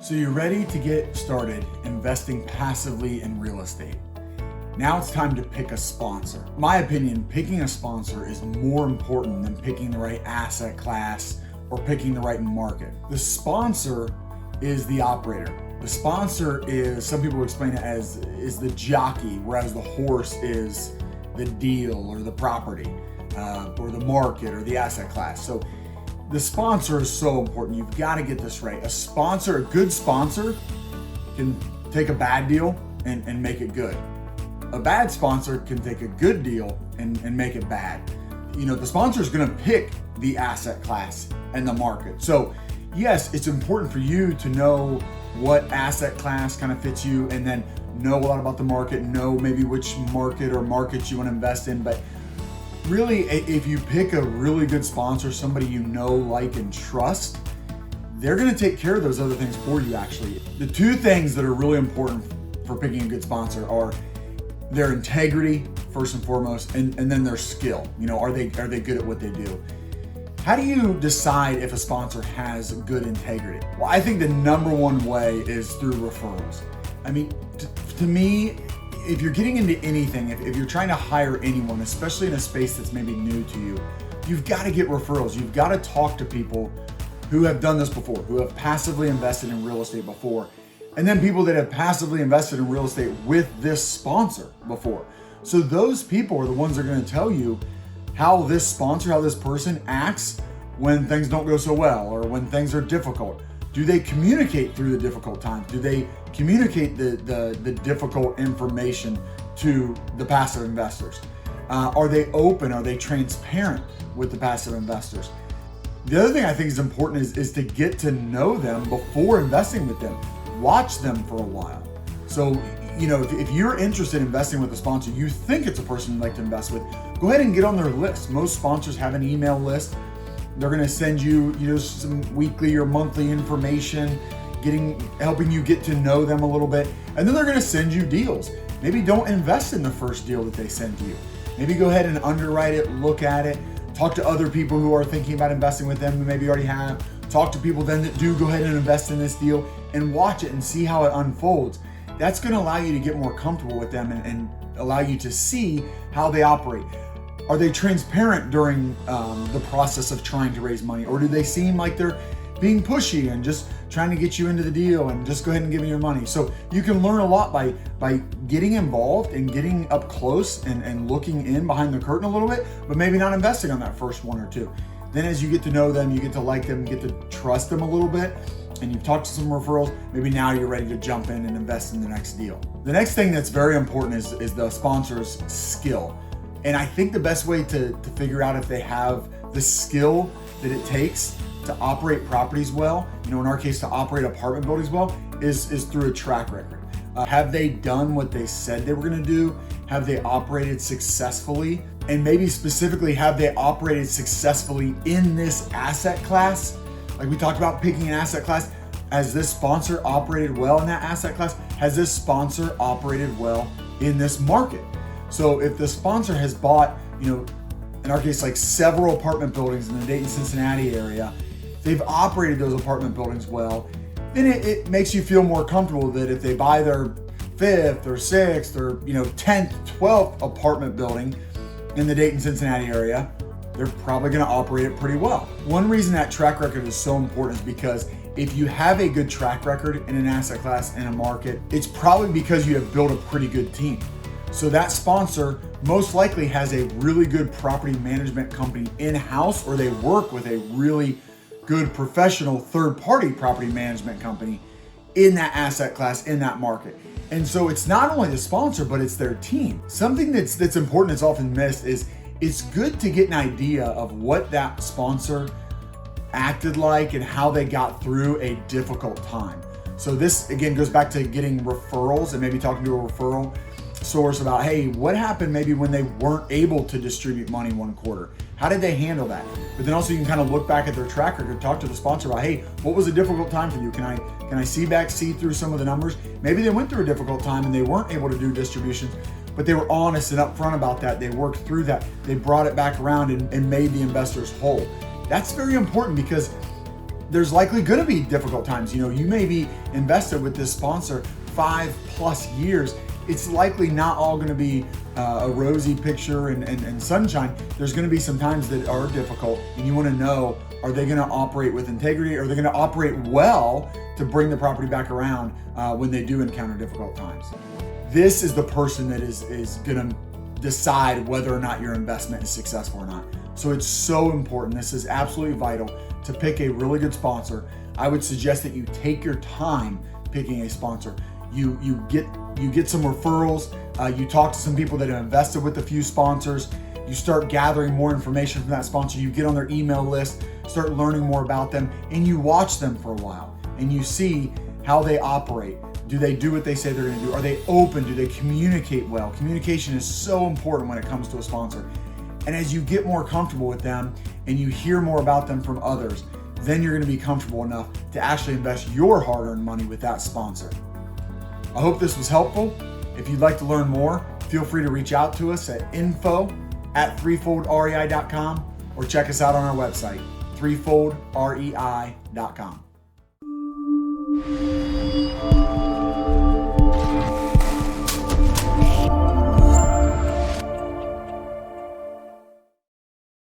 So you're ready to get started investing passively in real estate. Now it's time to pick a sponsor. In my opinion, picking a sponsor is more important than picking the right asset class or picking the right market. The sponsor is the operator. The sponsor is, some people explain it as, is the jockey, whereas the horse is the deal or the property or the market or the asset class. So the sponsor is so important. You've got to get this right. A good sponsor can take a bad deal and make it good. A bad sponsor can take a good deal and make it bad. You know, the sponsor is going to pick the asset class and the market. So yes, it's important for you to know what asset class kind of fits you and then know a lot about the market, know maybe which market or markets you want to invest in. But really, if you pick a really good sponsor, somebody you know, like, and trust, they're going to take care of those other things for you, actually. The two things that are really important for picking a good sponsor are their integrity, first and foremost, and then their skill. You know, are they good at what they do? How do you decide if a sponsor has good integrity? Well, I think the number one way is through referrals. I mean, to me, if you're getting into anything, if you're trying to hire anyone, especially in a space that's maybe new to you, you've got to get referrals. You've got to talk to people who have done this before, who have passively invested in real estate before, and then people that have passively invested in real estate with this sponsor before. So those people are the ones that are going to tell you how this sponsor, how this person acts when things don't go so well or when things are difficult. Do they communicate through the difficult times? Do they communicate the difficult information to the passive investors? Are they open? Are they transparent with the passive investors? The other thing I think is important is to get to know them before investing with them. Watch them for a while. So, you know, if you're interested in investing with a sponsor, you think it's a person you'd like to invest with, go ahead and get on their list. Most sponsors have an email list. They're going to send you, some weekly or monthly information, helping you get to know them a little bit. And then they're going to send you deals. Maybe don't invest in the first deal that they send to you. Maybe go ahead and underwrite it, look at it, talk to other people who are thinking about investing with them who maybe already have. Talk to people then that do go ahead and invest in this deal and watch it and see how it unfolds. That's going to allow you to get more comfortable with them and allow you to see how they operate. Are they transparent during the process of trying to raise money? Or do they seem like they're being pushy and just trying to get you into the deal and just go ahead and give me your money? So you can learn a lot by getting involved and getting up close and looking in behind the curtain a little bit, but maybe not investing on that first one or two. Then as you get to know them, you get to like them, get to trust them a little bit, and you've talked to some referrals, maybe now you're ready to jump in and invest in the next deal. The next thing that's very important is the sponsor's skill. And I think the best way to figure out if they have the skill that it takes to operate properties well, in our case, to operate apartment buildings well, is through a track record. Have they done what they said they were gonna do? Have they operated successfully? And maybe specifically, have they operated successfully in this asset class? Like we talked about picking an asset class. Has this sponsor operated well in that asset class? Has this sponsor operated well in this market? So if the sponsor has bought, in our case, like several apartment buildings in the Dayton, Cincinnati area, they've operated those apartment buildings well, then it makes you feel more comfortable that if they buy their 5th or 6th or 10th, 12th apartment building in the Dayton, Cincinnati area, they're probably going to operate it pretty well. One reason that track record is so important is because if you have a good track record in an asset class in a market, it's probably because you have built a pretty good team. So that sponsor most likely has a really good property management company in-house, or they work with a really good professional third-party property management company in that asset class, in that market. And so it's not only the sponsor, but it's their team. Something that's important, that's often missed, is it's good to get an idea of what that sponsor acted like and how they got through a difficult time. So this, again, goes back to getting referrals and maybe talking to a referral source about, hey, what happened maybe when they weren't able to distribute money one quarter? How did they handle that? But then also you can kind of look back at their track record, talk to the sponsor about, hey, what was a difficult time for you? Can I see through some of the numbers? Maybe they went through a difficult time and they weren't able to do distributions, but they were honest and upfront about that. They worked through that. They brought it back around and made the investors whole. That's very important because there's likely going to be difficult times. You may be invested with this sponsor 5+ years. It's likely not all going to be a rosy picture and sunshine. There's going to be some times that are difficult, and you want to know, are they going to operate with integrity? Are they going to operate well to bring the property back around when they do encounter difficult times? This is the person that is going to decide whether or not your investment is successful or not. So it's so important. This is absolutely vital to pick a really good sponsor. I would suggest that you take your time picking a sponsor. You get some referrals. You talk to some people that have invested with a few sponsors. You start gathering more information from that sponsor. You get on their email list, start learning more about them, and you watch them for a while and you see how they operate. Do they do what they say they're going to do? Are they open? Do they communicate well? Communication is so important when it comes to a sponsor. And as you get more comfortable with them and you hear more about them from others, then you're going to be comfortable enough to actually invest your hard-earned money with that sponsor. I hope this was helpful. If you'd like to learn more, feel free to reach out to us at info@threefoldrei.com or check us out on our website, threefoldrei.com.